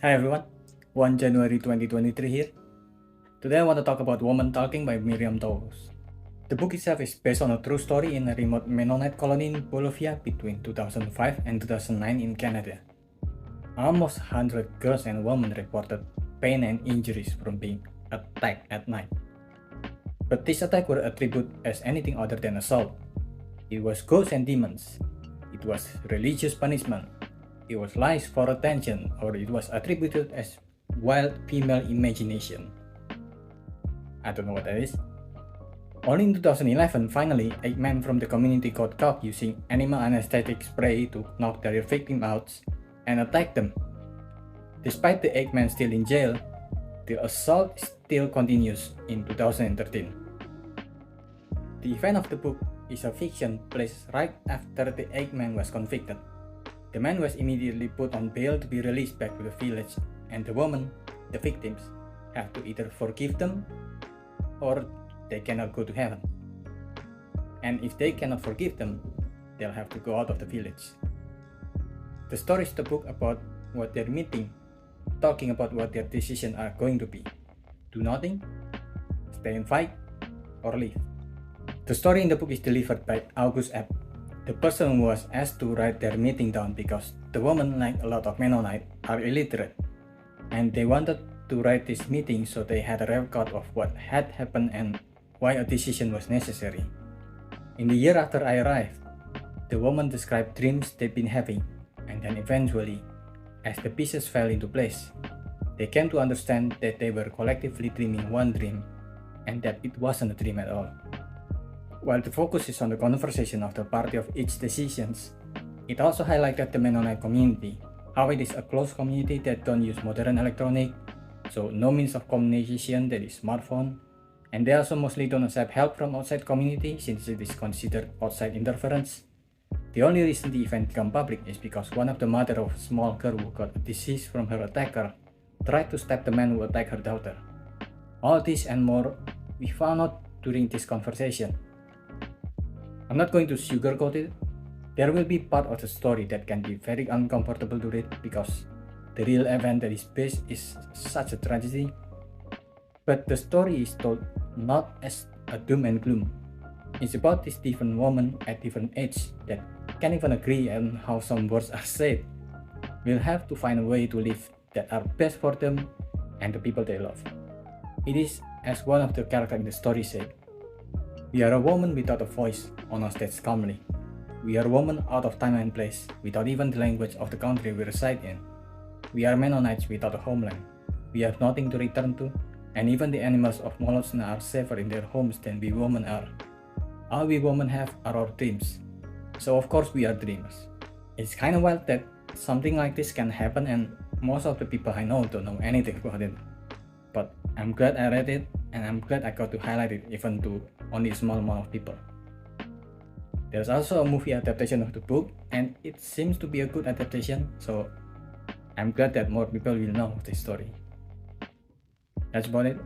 Hi everyone, 1 January 2023 here. Today I want to talk about Woman Talking by Miriam Toews. The book itself is based on a true story in a remote Mennonite colony in Bolivia between 2005 and 2009 in Canada. Almost 100 girls and women reported pain and injuries from being attacked at night. But these attacks were attributed as anything other than assault. It was ghosts and demons. It was religious punishment. It was lies for attention, or it was attributed as wild female imagination. I don't know what that is. Only in 2011, finally, 8 men from the community got caught using animal anesthetic spray to knock their victim out and attack them. Despite the 8 men still in jail, the assault still continues in 2013. The event of the book is a fiction placed right after the 8 men was convicted. The man was immediately put on bail to be released back to the village, and the woman, the victims, have to either forgive them or they cannot go to heaven. And if they cannot forgive them, they'll have to go out of the village. The story is the book about what they're meeting, talking about what their decisions are going to be. Do nothing, stay and fight, or leave. The story in the book is delivered by August F., the person who was asked to write their meeting down because the women, like a lot of Mennonites, are illiterate, and they wanted to write this meeting so they had a record of what had happened and why a decision was necessary. In the year after I arrived, the woman described dreams they'd been having, and then eventually, as the pieces fell into place, they came to understand that they were collectively dreaming one dream, and that it wasn't a dream at all. While the focus is on the conversation of the party of each decisions, it also highlighted the Mennonite community, how it is a closed community that don't use modern electronic, so no means of communication that is smartphone, and they also mostly don't accept help from outside community since it is considered outside interference. The only reason the event became public is because one of the mother of a small girl who got a disease from her attacker tried to stab the man who attacked her daughter. All this and more we found out during this conversation. I'm not going to sugarcoat it. There will be part of the story that can be very uncomfortable to read because the real event that is based is such a tragedy. But the story is told not as a doom and gloom. It's about these different women at different ages that can't even agree on how some words are said. We'll have to find a way to live that are best for them and the people they love. It is as one of the characters in the story said, "We are a woman without a voice on a stage calmly. We are women out of time and place, without even the language of the country we reside in. We are Mennonites without a homeland. We have nothing to return to, and even the animals of Moloch are safer in their homes than we women are. All we women have are our dreams. So of course we are dreamers." It's kind of wild that something like this can happen and most of the people I know don't know anything about it. But I'm glad I read it, and I'm glad I got to highlight it even to only a small amount of people. There's also a movie adaptation of the book, and it seems to be a good adaptation, so I'm glad that more people will know this story. That's about it.